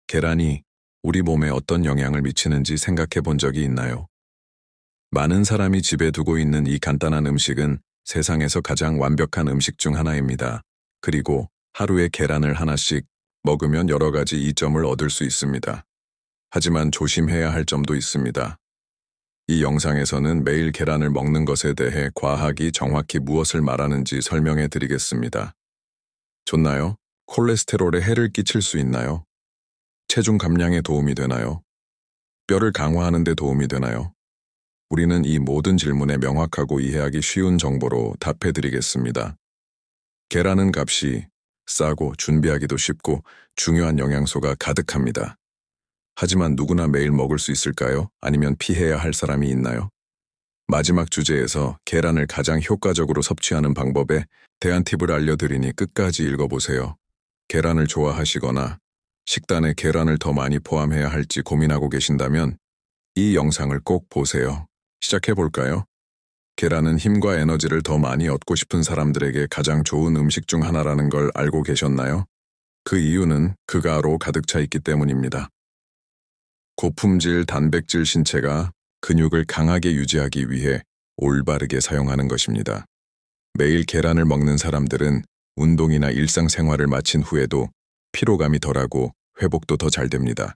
계란이 우리 몸에 어떤 영향을 미치는지 생각해 본 적이 있나요? 많은 사람이 집에 두고 있는 이 간단한 음식은 세상에서 가장 완벽한 음식 중 하나입니다. 그리고 하루에 계란을 하나씩 먹으면 여러 가지 이점을 얻을 수 있습니다. 하지만 조심해야 할 점도 있습니다. 이 영상에서는 매일 계란을 먹는 것에 대해 과학이 정확히 무엇을 말하는지 설명해 드리겠습니다. 좋나요? 콜레스테롤에 해를 끼칠 수 있나요? 체중 감량에 도움이 되나요? 뼈를 강화하는 데 도움이 되나요? 우리는 이 모든 질문에 명확하고 이해하기 쉬운 정보로 답해 드리겠습니다. 계란은 값이 싸고 준비하기도 쉽고 중요한 영양소가 가득합니다. 하지만 누구나 매일 먹을 수 있을까요? 아니면 피해야 할 사람이 있나요? 마지막 주제에서 계란을 가장 효과적으로 섭취하는 방법에 대한 팁을 알려드리니 끝까지 읽어보세요. 계란을 좋아하시거나 식단에 계란을 더 많이 포함해야 할지 고민하고 계신다면 이 영상을 꼭 보세요. 시작해 볼까요? 계란은 힘과 에너지를 더 많이 얻고 싶은 사람들에게 가장 좋은 음식 중 하나라는 걸 알고 계셨나요? 그 이유는 그가로 가득 차 있기 때문입니다. 고품질 단백질 신체가 근육을 강하게 유지하기 위해 올바르게 사용하는 것입니다. 매일 계란을 먹는 사람들은 운동이나 일상생활을 마친 후에도 피로감이 덜하고 회복도 더 잘 됩니다.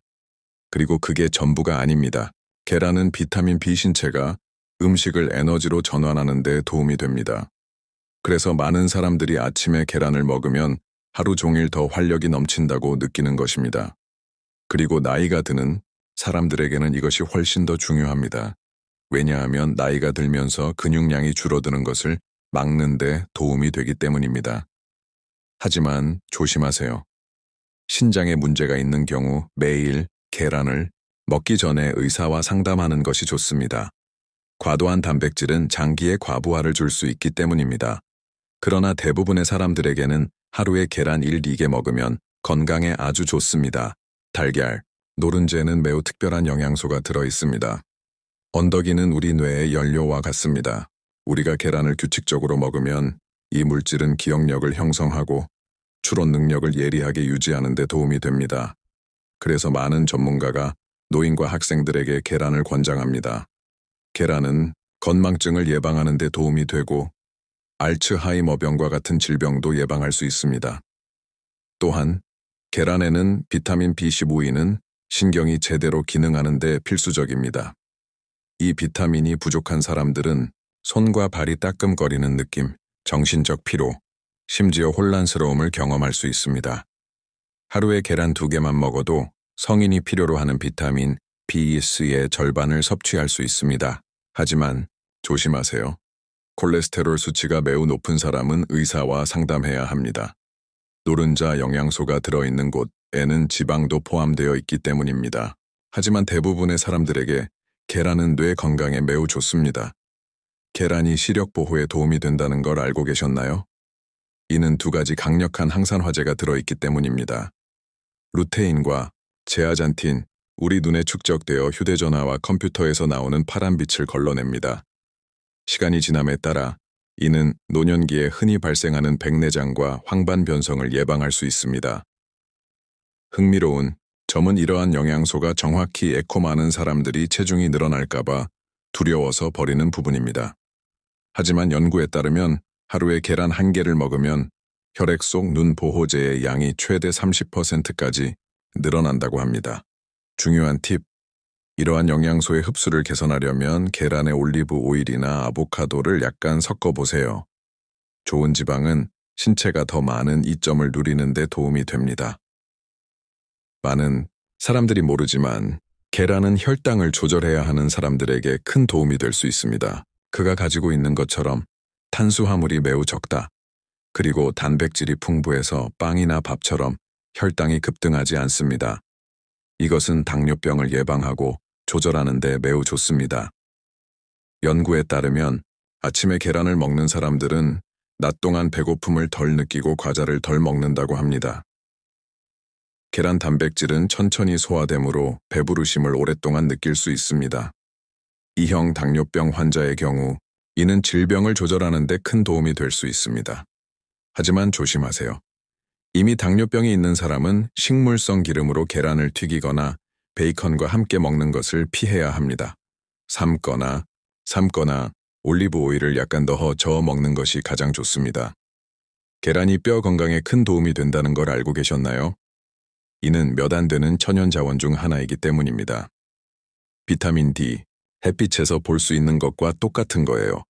그리고 그게 전부가 아닙니다. 계란은 비타민 B 신체가 음식을 에너지로 전환하는 데 도움이 됩니다. 그래서 많은 사람들이 아침에 계란을 먹으면 하루 종일 더 활력이 넘친다고 느끼는 것입니다. 그리고 나이가 드는 사람들에게는 이것이 훨씬 더 중요합니다. 왜냐하면 나이가 들면서 근육량이 줄어드는 것을 막는 데 도움이 되기 때문입니다. 하지만 조심하세요. 신장에 문제가 있는 경우 매일 계란을 먹기 전에 의사와 상담하는 것이 좋습니다. 과도한 단백질은 장기에 과부하를 줄 수 있기 때문입니다. 그러나 대부분의 사람들에게는 하루에 계란 1~2개 먹으면 건강에 아주 좋습니다. 달걀, 노른자에는 매우 특별한 영양소가 들어 있습니다. 언더기는 우리 뇌의 연료와 같습니다. 우리가 계란을 규칙적으로 먹으면 이 물질은 기억력을 형성하고 추론 능력을 예리하게 유지하는 데 도움이 됩니다. 그래서 많은 전문가가 노인과 학생들에게 계란을 권장합니다. 계란은 건망증을 예방하는 데 도움이 되고 알츠하이머병과 같은 질병도 예방할 수 있습니다. 또한 계란에는 비타민 B15E는 신경이 제대로 기능하는 데 필수적입니다. 이 비타민이 부족한 사람들은 손과 발이 따끔거리는 느낌, 정신적 피로, 심지어 혼란스러움을 경험할 수 있습니다. 하루에 계란 2개만 먹어도 성인이 필요로 하는 비타민 B6의 절반을 섭취할 수 있습니다. 하지만 조심하세요. 콜레스테롤 수치가 매우 높은 사람은 의사와 상담해야 합니다. 노른자 영양소가 들어있는 곳에는 지방도 포함되어 있기 때문입니다. 하지만 대부분의 사람들에게 계란은 뇌 건강에 매우 좋습니다. 계란이 시력 보호에 도움이 된다는 걸 알고 계셨나요? 이는 2가지 강력한 항산화제가 들어있기 때문입니다. 루테인과 제아잔틴, 우리 눈에 축적되어 휴대전화와 컴퓨터에서 나오는 파란 빛을 걸러냅니다. 시간이 지남에 따라 이는 노년기에 흔히 발생하는 백내장과 황반 변성을 예방할 수 있습니다. 흥미로운 점은 이러한 영양소가 정확히 에코 많은 사람들이 체중이 늘어날까봐 두려워서 버리는 부분입니다. 하지만 연구에 따르면 하루에 계란 1개를 먹으면 혈액 속 눈 보호제의 양이 최대 30%까지 늘어난다고 합니다. 중요한 팁, 이러한 영양소의 흡수를 개선하려면 계란에 올리브 오일이나 아보카도를 약간 섞어보세요. 좋은 지방은 신체가 더 많은 이점을 누리는 데 도움이 됩니다. 많은 사람들이 모르지만 계란은 혈당을 조절해야 하는 사람들에게 큰 도움이 될 수 있습니다. 그가 가지고 있는 것처럼 탄수화물이 매우 적다. 그리고 단백질이 풍부해서 빵이나 밥처럼 혈당이 급등하지 않습니다. 이것은 당뇨병을 예방하고 조절하는 데 매우 좋습니다. 연구에 따르면 아침에 계란을 먹는 사람들은 낮 동안 배고픔을 덜 느끼고 과자를 덜 먹는다고 합니다. 계란 단백질은 천천히 소화되므로 배부르심을 오랫동안 느낄 수 있습니다. 2형 당뇨병 환자의 경우 이는 질병을 조절하는 데 큰 도움이 될 수 있습니다. 하지만 조심하세요. 이미 당뇨병이 있는 사람은 식물성 기름으로 계란을 튀기거나 베이컨과 함께 먹는 것을 피해야 합니다. 삶거나 올리브 오일을 약간 넣어 저어 먹는 것이 가장 좋습니다. 계란이 뼈 건강에 큰 도움이 된다는 걸 알고 계셨나요? 이는 몇 안 되는 천연 자원 중 하나이기 때문입니다. 비타민 D, 햇빛에서 볼 수 있는 것과 똑같은 거예요.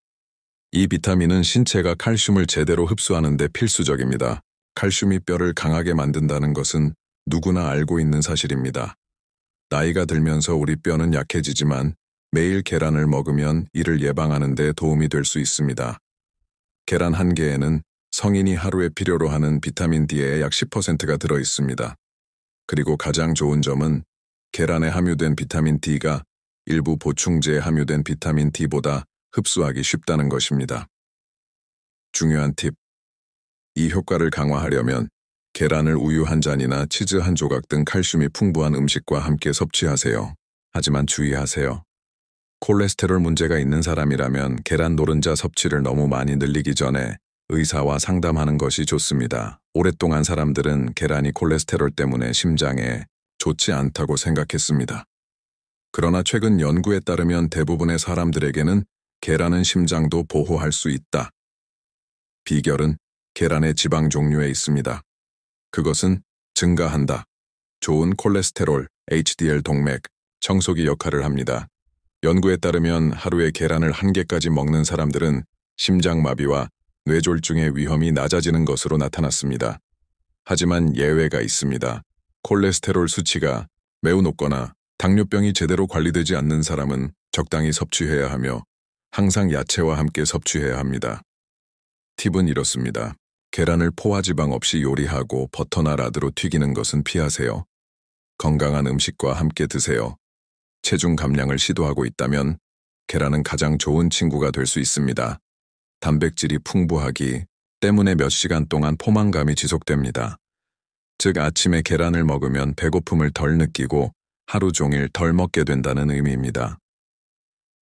이 비타민은 신체가 칼슘을 제대로 흡수하는 데 필수적입니다. 칼슘이 뼈를 강하게 만든다는 것은 누구나 알고 있는 사실입니다. 나이가 들면서 우리 뼈는 약해지지만 매일 계란을 먹으면 이를 예방하는 데 도움이 될 수 있습니다. 계란 한 개에는 성인이 하루에 필요로 하는 비타민 D의 약 10%가 들어 있습니다. 그리고 가장 좋은 점은 계란에 함유된 비타민 D가 일부 보충제에 함유된 비타민 D보다 흡수하기 쉽다는 것입니다. 중요한 팁. 이 효과를 강화하려면 계란을 우유 한 잔이나 치즈 한 조각 등 칼슘이 풍부한 음식과 함께 섭취하세요. 하지만 주의하세요. 콜레스테롤 문제가 있는 사람이라면 계란 노른자 섭취를 너무 많이 늘리기 전에 의사와 상담하는 것이 좋습니다. 오랫동안 사람들은 계란이 콜레스테롤 때문에 심장에 좋지 않다고 생각했습니다. 그러나 최근 연구에 따르면 대부분의 사람들에게는 계란은 심장도 보호할 수 있다. 비결은 계란의 지방 종류에 있습니다. 그것은 증가한다. 좋은 콜레스테롤, HDL 동맥, 청소기 역할을 합니다. 연구에 따르면 하루에 계란을 한 개까지 먹는 사람들은 심장마비와 뇌졸중의 위험이 낮아지는 것으로 나타났습니다. 하지만 예외가 있습니다. 콜레스테롤 수치가 매우 높거나 당뇨병이 제대로 관리되지 않는 사람은 적당히 섭취해야 하며 항상 야채와 함께 섭취해야 합니다. 팁은 이렇습니다. 계란을 포화지방 없이 요리하고 버터나 라드로 튀기는 것은 피하세요. 건강한 음식과 함께 드세요. 체중 감량을 시도하고 있다면 계란은 가장 좋은 친구가 될 수 있습니다. 단백질이 풍부하기 때문에 몇 시간 동안 포만감이 지속됩니다. 즉 아침에 계란을 먹으면 배고픔을 덜 느끼고 하루 종일 덜 먹게 된다는 의미입니다.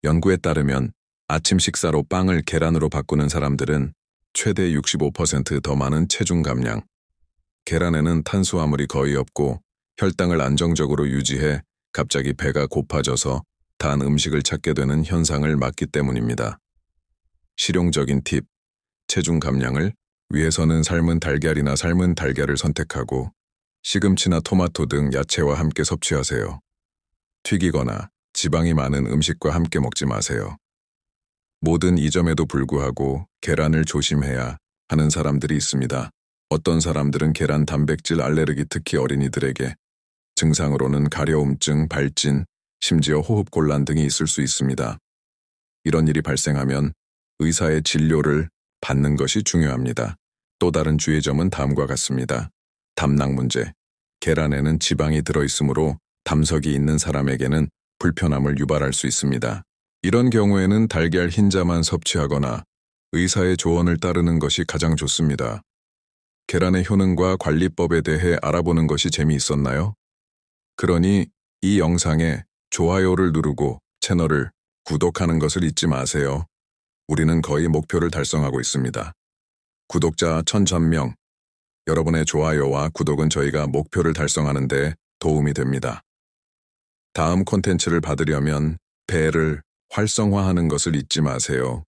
연구에 따르면 아침 식사로 빵을 계란으로 바꾸는 사람들은 최대 65% 더 많은 체중 감량. 계란에는 탄수화물이 거의 없고 혈당을 안정적으로 유지해 갑자기 배가 고파져서 단 음식을 찾게 되는 현상을 막기 때문입니다. 실용적인 팁. 체중 감량을 위해서는 삶은 달걀이나 삶은 달걀을 선택하고 시금치나 토마토 등 야채와 함께 섭취하세요. 튀기거나 지방이 많은 음식과 함께 먹지 마세요. 모든 이 점에도 불구하고 계란을 조심해야 하는 사람들이 있습니다. 어떤 사람들은 계란 단백질 알레르기, 특히 어린이들에게 증상으로는 가려움증, 발진, 심지어 호흡곤란 등이 있을 수 있습니다. 이런 일이 발생하면 의사의 진료를 받는 것이 중요합니다. 또 다른 주의 점은 다음과 같습니다. 담낭 문제. 계란에는 지방이 들어있으므로 담석이 있는 사람에게는 불편함을 유발할 수 있습니다. 이런 경우에는 달걀 흰자만 섭취하거나 의사의 조언을 따르는 것이 가장 좋습니다. 계란의 효능과 관리법에 대해 알아보는 것이 재미있었나요? 그러니 이 영상에 좋아요를 누르고 채널을 구독하는 것을 잊지 마세요. 우리는 거의 목표를 달성하고 있습니다. 구독자 1,000명. 여러분의 좋아요와 구독은 저희가 목표를 달성하는 데 도움이 됩니다. 다음 콘텐츠를 받으려면 벨을 활성화하는 것을 잊지 마세요.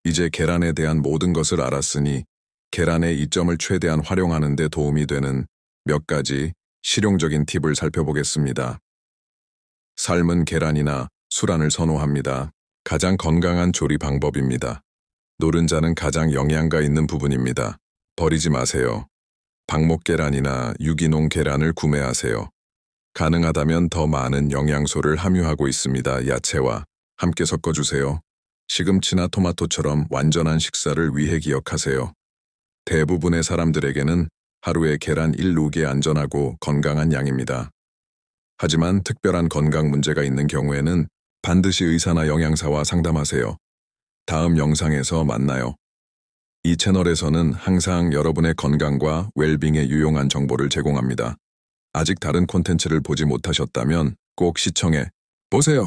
이제 계란에 대한 모든 것을 알았으니 계란의 이점을 최대한 활용하는 데 도움이 되는 몇 가지 실용적인 팁을 살펴보겠습니다. 삶은 계란이나 수란을 선호합니다. 가장 건강한 조리 방법입니다. 노른자는 가장 영양가 있는 부분입니다. 버리지 마세요. 방목계란이나 유기농 계란을 구매하세요. 가능하다면 더 많은 영양소를 함유하고 있습니다. 야채와 함께 섞어주세요. 시금치나 토마토처럼 완전한 식사를 위해 기억하세요. 대부분의 사람들에게는 하루에 계란 1루기 안전하고 건강한 양입니다. 하지만 특별한 건강 문제가 있는 경우에는 반드시 의사나 영양사와 상담하세요. 다음 영상에서 만나요. 이 채널에서는 항상 여러분의 건강과 웰빙에 유용한 정보를 제공합니다. 아직 다른 콘텐츠를 보지 못하셨다면 꼭 시청해 보세요.